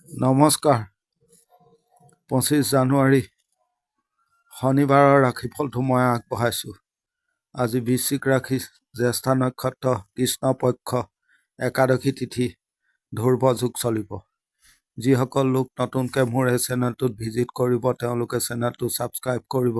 নমস্কাৰ। 25 জানুৱাৰী শনিবাৰৰ ৰাশিফলটো মই আগবঢ়াইছোঁ। আজি বৃশ্চিক ৰাশি, জ্যেষ্ঠা নক্ষত্ৰ, কৃষ্ণ পক্ষ, একাদশী তিথি, ধ্ৰুৱ যোগ চলিব। যিসকল লোক নতুনকৈ মোৰ এই চেনেলটোত ভিজিট কৰিব তেওঁলোকে চেনেলটো ছাবস্ক্ৰাইব কৰিব,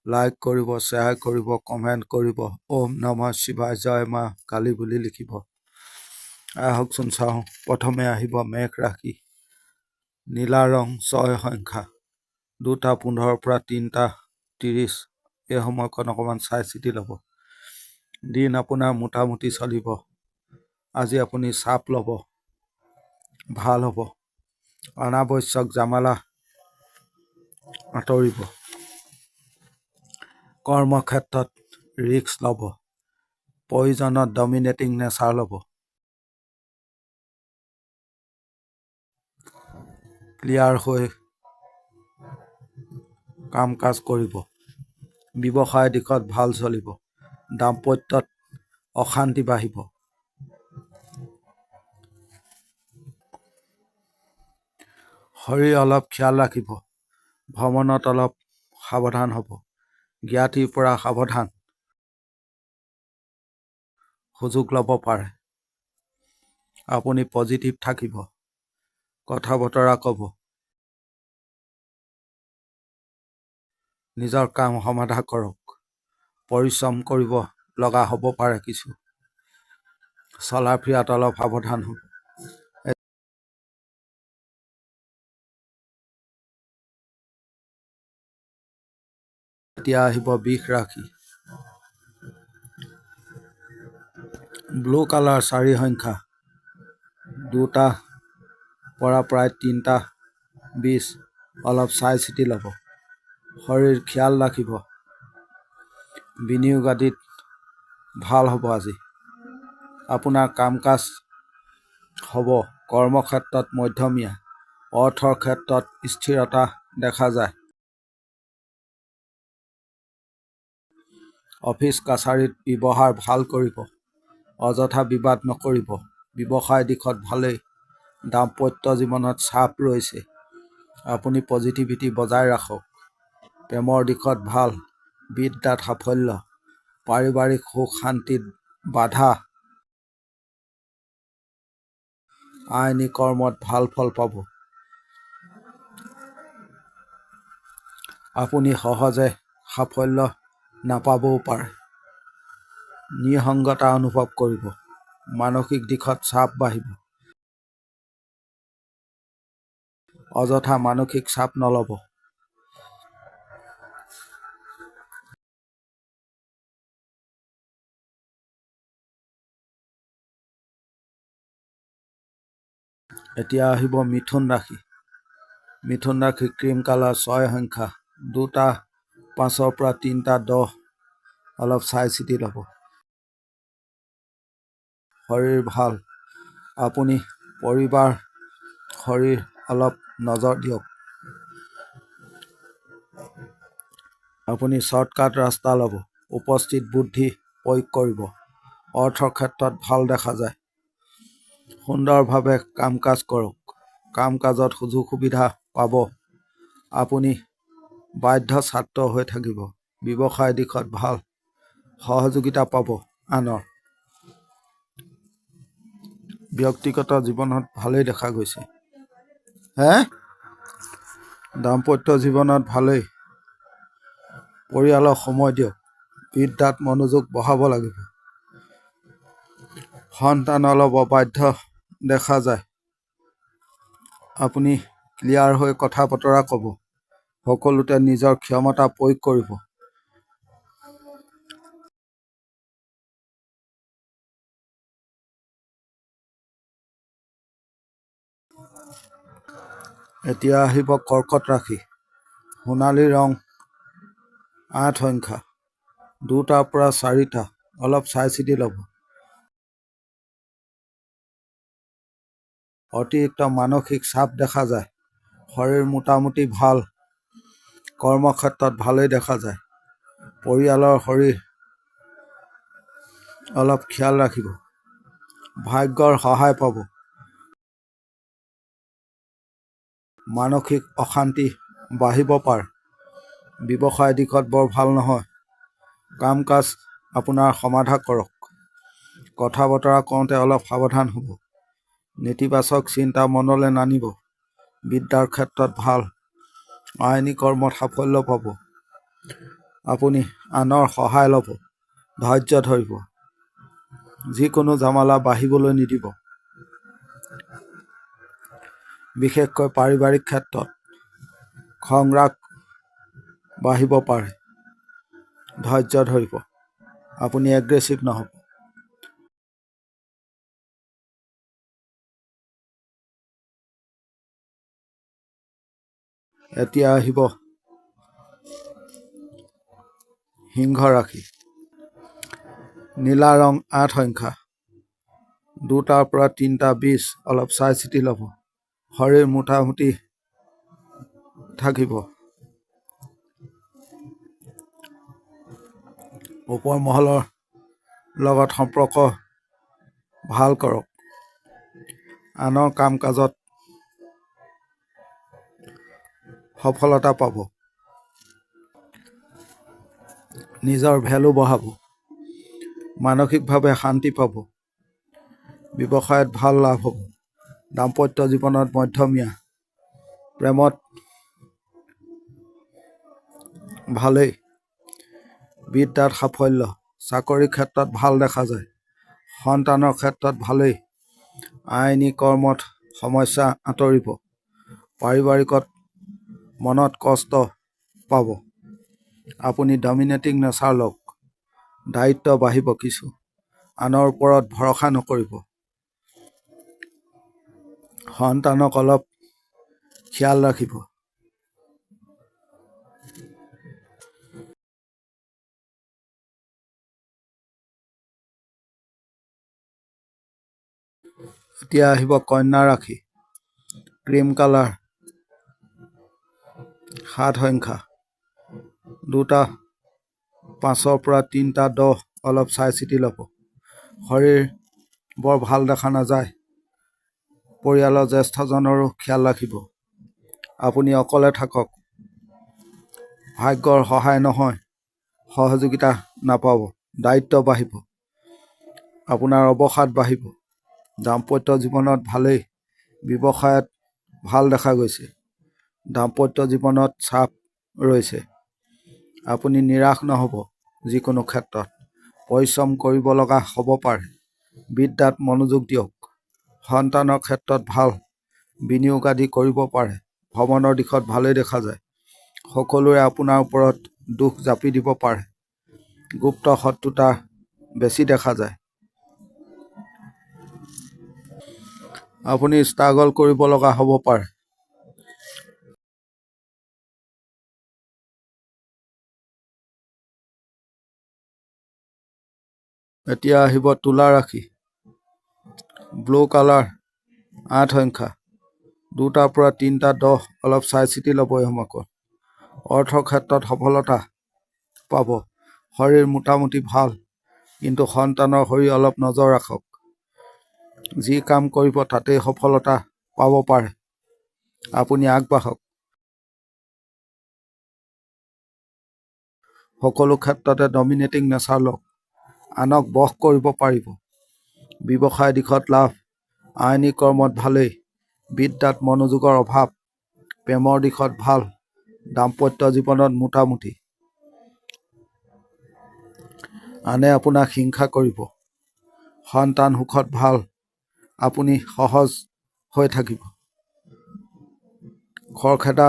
লাইক কৰিব, শ্বেয়াৰ কৰিব, কমেণ্ট কৰিব। ওম নমঃ শিৱায়, জয় মা কালী বুলি লিখিব। আহকচোন চাওঁ। প্ৰথমে আহিব মেঘ ৰাশি। নীলা ৰং, 6 সংখ্যা, 2:15 পৰা 3:30। এই সময়কণ অকণমান চাই চিতি ল'ব। দিন আপোনাৰ মোটামুটি চলিব। আজি আপুনি চাপ ল'ব, ভাল হ'ব। অনাৱশ্যক জামালা আঁতৰিব। কৰ্মক্ষেত্ৰত ৰিস্ক ল'ব। প্ৰয়োজনত ডমিনেটিং নেচাৰ ল'ব। ক্লিয়াৰ হৈ কাম কাজ কৰিব। ব্যৱসায় দিশত ভাল চলিব। দাম্পত্যত অশান্তি বাঢ়িব। শৰীৰ অলপ খিয়াল ৰাখিব। ভ্ৰমণত অলপ সাৱধান হ'ব। জ্ঞাতিৰ পৰা সাৱধান। সুযোগ ল'ব পাৰে। আপুনি পজিটিভ থাকিব। কথা বতৰা ক'ব। নিজৰ কাম সমাধা কৰক। পৰিশ্ৰম কৰিব লগা হ'ব পাৰে কিছু। চলা ফিৰাত অলপ সাৱধান হ'ব। এতিয়া আহিব বৃষ ৰাশি। ব্লু কালাৰ, 4 সংখ্যা, 2টা পৰা প্ৰায় 3:20। অলপ চাই চিতি ল'ব। শৰীৰ খিয়াল ৰাখিব। বিনিয়োগ আদিত ভাল হ'ব আজি। আপোনাৰ কাম কাজ হ'ব। কৰ্মক্ষেত্ৰত মধ্যমীয়া। অৰ্থৰ ক্ষেত্ৰত স্থিৰতা দেখা যায়। অফিচ কাছাৰীত ব্যৱহাৰ ভাল কৰিব। অযথা বিবাদ নকৰিব। ব্যৱসায় দিশত ভালেই। দাম্পত্য জীৱনত চাপ ৰৈছে। আপুনি পজিটিভিটি বজাই ৰাখক। প্ৰেমৰ দিশত ভাল। বিদ্যাত সাফল্য। পাৰিবাৰিক সুখ শান্তিত বাধা। আইনী কৰ্মত ভাল ফল পাব। আপুনি সহজে সাফল্য নাপাবও পাৰে। নিসংগতা অনুভৱ কৰিব। মানসিক দিশত চাপ বাঢ়িব। অযথা মানসিক চাপ নল'ব। এতিয়া আহিব মিথুন ৰাশি। মিথুন ৰাশি, ক্ৰীম কালাৰ, 6 সংখ্যা, 2:05 পৰা 3:10। অলপ চাই চিতি ল'ব। শৰীৰ ভাল। আপুনি পৰিবাৰ শৰীৰ অলপ নজৰ দিয়ক। আপুনি শ্বৰ্টকাট ৰাস্তা ল'ব। উপস্থিত বুদ্ধি প্ৰয়োগ কৰিব। অৰ্থৰ ক্ষেত্ৰত ভাল দেখা যায়। সুন্দৰভাৱে কাম কাজ কৰক। কাম কাজত সুযোগ সুবিধা পাব। আপুনি বাধ্য ছাত্ৰ হৈ থাকিব। ব্যৱসায় দিশত ভাল। সহযোগিতা পাব আনৰ। ব্যক্তিগত জীৱনত ভালেই দেখা গৈছে। দাম্পত্য জীৱনত ভালেই। পৰিয়ালক সময় দিয়ক। বিদ্যাত মনোযোগ বঢ়াব লাগিব। সন্তান অলপ অবাধ্য দেখা যায়। আপুনি ক্লিয়াৰ হৈ কথা বতৰা ক'ব। সকলোতে নিজৰ ক্ষমতা প্ৰয়োগ কৰিব। এতিয়া আহিব কৰ্কট ৰাশি। সোণালী ৰং, 8 সংখ্যা, 2টাৰ পৰা 4টা। অলপ চাই চিতি ল'ব। অতিৰিক্ত মানসিক চাপ দেখা যায়। শৰীৰ মোটামুটি ভাল। কৰ্মক্ষেত্ৰত ভালেই দেখা যায়। পৰিয়ালৰ শৰীৰ অলপ খিয়াল ৰাখিব। ভাগ্যৰ সহায় পাব। মানসিক অশান্তি বাঢ়িব পাৰে। ব্যৱসায় দিশত বৰ ভাল নহয়। কাম কাজ আপোনাৰ সমাধা কৰক। কথা বতৰা কওঁতে অলপ সাৱধান হ'ব। নেতিবাচক চিন্তা মনলৈ নানিব। বিদ্যাৰ ক্ষেত্ৰত ভাল। আইনী কৰ্মত সাফল্য পাব। আপুনি আনৰ সহায় ল'ব। ধৈৰ্য ধৰিব। যিকোনো জামালা বাঢ়িবলৈ নিদিব। বিশেষকৈ পাৰিবাৰিক ক্ষেত্ৰত খং-ৰাগ বাঢ়িব পাৰে। ধৈৰ্য ধৰিব। আপুনি এগ্ৰেছিভ নহ'ব। এতিয়া আহিব সিংহ ৰাশি। নীলা ৰং ৮ সংখ্যা। 2টাৰ পৰা 3টা 20 অলপ চাই চিতি ল'ব। শৰীৰ মোটামুটি থাকিব। ওপৰ মহলৰ লগত সম্পৰ্ক ভাল কৰক। আনৰ কাম কাজত সফলতা পাব। নিজৰ ভেলু বঢ়াব। মানসিকভাৱে শান্তি পাব। ব্যৱসায়ত ভাল লাভ হ'ব। দাম্পত্য জীৱনত মধ্যমীয়া। প্ৰেমত ভালেই। বিদ্যাত সাফল্য। চাকৰিৰ ক্ষেত্ৰত ভাল দেখা যায়। সন্তানৰ ক্ষেত্ৰত ভালেই। আইনী কৰ্মত সমস্যা আঁতৰিব। পাৰিবাৰিকত মনত কষ্ট পাব। আপুনি ডমিনেটিং নেচাৰ লওক। দায়িত্ব বাঢ়িব কিছু। আনৰ ওপৰত ভৰসা নকৰিব। সন্তানক অলপ খিয়াল ৰাখিব। এতিয়া আহিব কন্যা ৰাশি। ক্ৰীম কালাৰ 7 সংখ্যা। 2টা 5ৰ পৰা 3টা 10 অলপ চাই চিতি ল'ব। শৰীৰ বৰ ভাল দেখা নাযায়। পৰিয়ালৰ জ্যেষ্ঠজনৰো খিয়াল ৰাখিব। আপুনি অকলে থাকক। ভাগ্যৰ সহায় নহয়। সহযোগিতা নাপাব। দায়িত্ব বাঢ়িব। আপোনাৰ অৱসাদ বাঢ়িব। দাম্পত্য জীৱনত ভালেই। ব্যৱসায়ত ভাল দেখা গৈছে। দাম্পত্য জীৱনত চাপ ৰৈছে। আপুনি নিৰাশ নহ'ব। যিকোনো ক্ষেত্ৰত পৰিশ্ৰম কৰিব লগা হ'ব পাৰে। বিদ্যাত মনোযোগ দিয়ক। সন্তানৰ ক্ষেত্ৰত ভাল। বিনিয়োগ আদি কৰিব পাৰে। ভ্ৰমণৰ দিশত ভালেই দেখা যায়। সকলোৰে আপোনাৰ ওপৰত দোষ জাপি দিব পাৰে। গুপ্ত শত্ৰুতা বেছি দেখা যায়। আপুনি ষ্ট্ৰাগল কৰিব লগা হ'ব পাৰে। এতিয়া আহিব তুলা ৰাশি। ব্লু কালাৰ 8 সংখ্যা। 2টাৰ পৰা 3টা 10 অলপ চাই চিতি ল'ব। এই সময়কত অৰ্থৰ ক্ষেত্ৰত সফলতা পাব। শৰীৰ মোটামুটি ভাল। কিন্তু সন্তানৰ শৰীৰ অলপ নজৰ ৰাখক। যি কাম কৰিব তাতেই সফলতা পাব পাৰে। আপুনি আগবাঢ়ক। সকলো ক্ষেত্ৰতে ডমিনেটিং নেচাৰ লওক। আনক বশ কৰিব পাৰিব। ব্যৱসায় দিশত লাভ। আইনী কৰ্মত ভালেই। বিদ্যাত মনোযোগৰ অভাৱ। প্ৰেমৰ দিশত ভাল। দাম্পত্য জীৱনত মোটামুটি। আনে আপোনাক হিংসা কৰিব। সন্তান সুখত ভাল। আপুনি সহজ হৈ থাকিব। খৰখেদা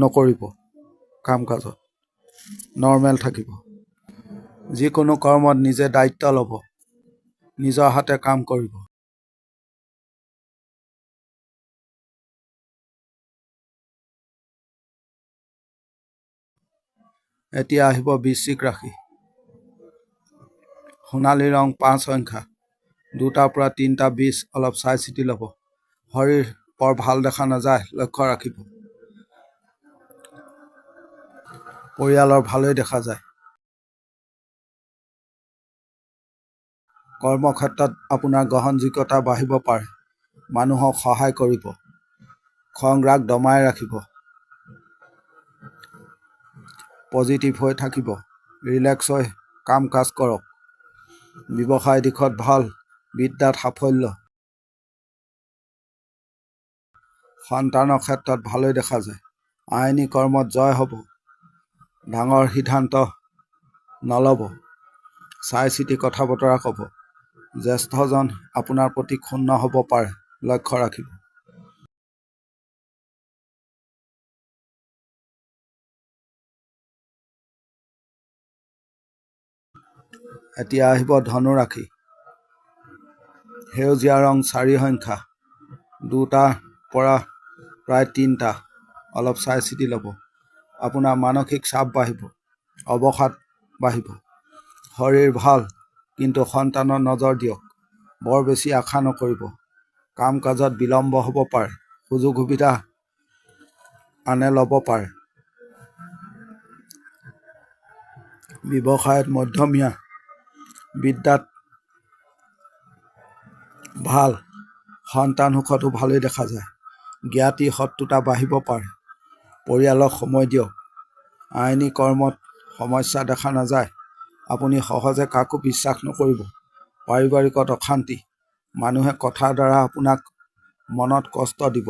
নকৰিব। কাম কাজত নৰ্মেল থাকিব। যিকোনো কৰ্মত নিজে দায়িত্ব ল'ব। নিজৰ হাতে কাম কৰিব। এতিয়া আহিব বৃশ্চিক ৰাশি। সোণালী ৰং 5 সংখ্যা। 2টাৰ পৰা 3টা 20 অলপ চাই চিতি ল'ব। শৰীৰ বৰ ভাল দেখা নাযায়। লক্ষ্য ৰাখিব। পৰিয়ালৰ ভালেই দেখা যায়। কৰ্মক্ষেত্ৰত আপোনাৰ গ্ৰহণযোগ্যতা বাঢ়িব পাৰে। মানুহক সহায় কৰিব। খং ৰাগ দমাই ৰাখিব, পজিটিভ হৈ থাকিব, ৰিলেক্স হৈ কাম কাজ কৰক। ব্যৱসায় দিশত ভাল, বিদ্যাত সাফল্য, সন্তানৰ ক্ষেত্ৰত ভালেই দেখা যায়। আইনী কৰ্মত জয় হ'ব। ডাঙৰ সিদ্ধান্ত নল'ব, চাই চিতি কথা বতৰা ক'ব। জ্যেষ্ঠজন আপোনাৰ প্ৰতি ক্ষুণ্ণ হ'ব পাৰে, লক্ষ্য ৰাখিব। এতিয়া আহিব ধনু ৰাশি। সেউজীয়া ৰং 4 সংখ্যা, 2টাৰ পৰা প্ৰায় 3টা। অলপ চাই চিতি ল'ব। আপোনাৰ মানসিক চাপ বাঢ়িব, অৱসাদ বাঢ়িব। শৰীৰ ভাল, কিন্তু সন্তানৰ নজৰ দিয়ক। বৰ বেছি আশা নকৰিব। কাম কাজত বিলম্ব হ'ব পাৰে, সুযোগ সুবিধা আনে ল'ব পাৰে। ব্যৱসায়ত মধ্যমীয়া, বিদ্যাত ভাল, সন্তান সুখতো ভালেই দেখা যায়। জ্ঞাতি শত্ৰুতা বাঢ়িব পাৰে, পৰিয়ালক সময় দিয়ক। আইনী কৰ্মত সমস্যা দেখা নাযায়। আপুনি সহজে কাকো বিশ্বাস নকৰিব। পাৰিবাৰিকত অশান্তি, মানুহে কথাৰ দ্বাৰা আপোনাক মনত কষ্ট দিব।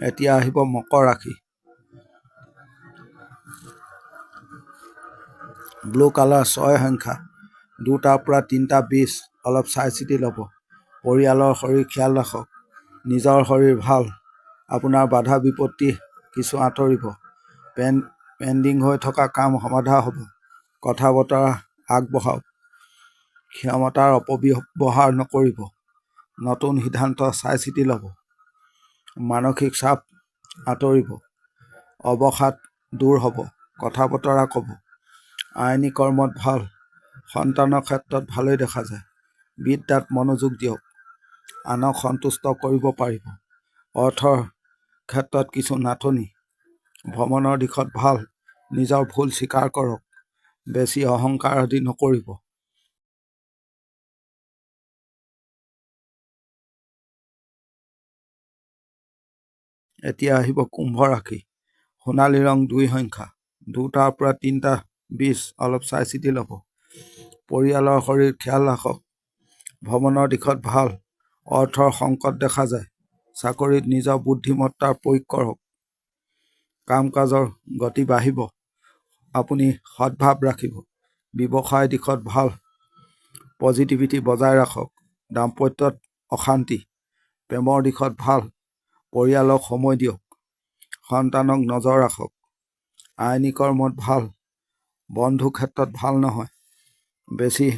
এতিয়া আহিব মকৰ ৰাশি। ব্লু কালাৰ 6 সংখ্যা, 2টাৰ পৰা 3টা 20। অলপ চাই চিতি ল'ব। পৰিয়ালৰ শৰীৰ খিয়াল ৰাখক। নিজৰ শৰীৰ ভাল, আপোনাৰ বাধা বিপত্তি কিছু আঁতৰিব। পেণ্ডিং হৈ থকা কাম সমাধা হ'ব। কথা বতৰা আগবঢ়াওক। ক্ষমতাৰ অপব্যৱহাৰ নকৰিব। নতুন সিদ্ধান্ত চাই চিতি ল'ব। মানসিক চাপ আঁতৰিব, অৱসাদ দূৰ হ'ব। কথা বতৰা ক'ব। আইনী কৰ্মত ভাল, সন্তানৰ ক্ষেত্ৰত ভালেই দেখা যায়। বিদ্যাত মনোযোগ দিয়ক, আনক সন্তুষ্ট কৰিব পাৰিব। অৰ্থৰ ক্ষেত্ৰত কিছু নাটনি, ভ্ৰমণৰ দিশত ভাল, নিজৰ ভুল স্বীকাৰ কৰক। বেছি অহংকাৰ আদি নকৰিব। এতিয়া আহিব কুম্ভ ৰাশি। সোণালী ৰং 2 সংখ্যা, 2টাৰ পৰা 3টা 20। অলপ চাই চিতি ল'ব। পৰিয়ালৰ শৰীৰ খিয়াল ৰাখক। ভ্ৰমণৰ দিশত ভাল, অৰ্থৰ সংকট দেখা যায়। চাকৰিত নিজৰ বুদ্ধিমত্তাৰ প্ৰয়োগ কৰক। কাম কাজৰ গতি বাঢ়িব, আপুনি সদ্ভাৱ ৰাখিব। ব্যৱসায় দিশত ভাল, পজিটিভিটি বজাই ৰাখক। দাম্পত্যত অশান্তি, প্ৰেমৰ দিশত ভাল, পৰিয়ালক সময় দিয়ক। সন্তানক নজৰ ৰাখক। আইনী কৰ্মত ভাল, বন্ধু ক্ষেত্ৰত ভাল নহয়। বেছি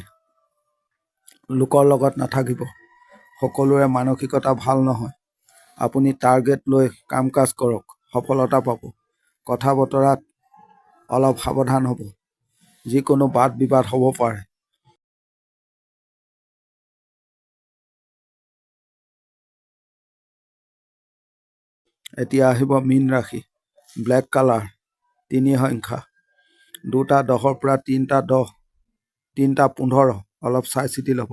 লোকৰ লগত নাথাকিব। সকলোৰে মানসিকতা ভাল নহয়। আপুনি টাৰ্গেট লৈ কাম কাজ কৰক, সফলতা পাব। কথা বতৰাত অলপ সাৱধান হ'ব। যিকোনো বাদ বিবাদ হ'ব পাৰে। এতিয়া আহিব মীন ৰাশি। ব্লেক কালাৰ 3 সংখ্যা, 2টা 10-ৰ পৰা 3টা 10, 3টা 15। অলপ চাই চিতি ল'ব।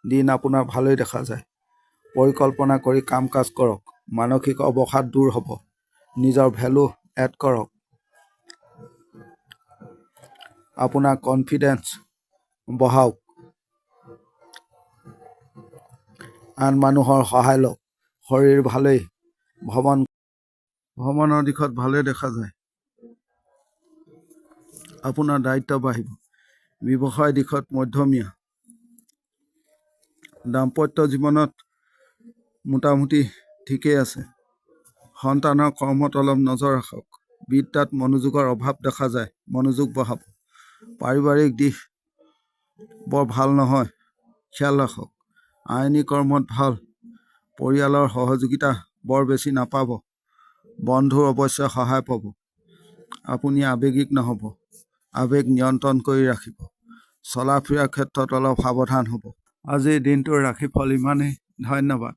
দিন আপোনাৰ ভালেই দেখা যায়। পৰিকল্পনা কৰি কাম কাজ কৰক। মানসিক অৱসাদ দূৰ হ'ব। নিজৰ ভেলু এড কৰক। আপোনাৰ কনফিডেন্স বঢ়াওক। আন মানুহৰ সহায় লওক। শৰীৰ ভালেই, ভ্ৰমণৰ দিশত ভালেই দেখা যায়। আপোনাৰ দায়িত্ব বাঢ়িব। ব্যৱসায় দিশত মধ্যমীয়া। দাম্পত্য জীৱনত মোটামুটি ঠিকেই আছে। সন্তানৰ কৰ্মত অলপ নজৰ ৰাখক। বিদ্যাত মনোযোগৰ অভাৱ দেখা যায়, মনোযোগ বঢ়াব। পাৰিবাৰিক দিশ বৰ ভাল নহয়, খেয়াল ৰাখক। আইনী কৰ্মত ভাল, পৰিয়ালৰ সহযোগিতা বৰ বেছি নাপাব। বন্ধুৰ অৱশ্যে সহায় পাব। আপুনি আৱেগিক নহ'ব, আৱেগ নিয়ন্ত্ৰণ কৰি ৰাখিব। চলা ফুৰাৰ ক্ষেত্ৰত অলপ সাৱধান হ'ব। আজিৰ দিনটোৰ ৰাশিফল ইমানেই। ধন্যবাদ।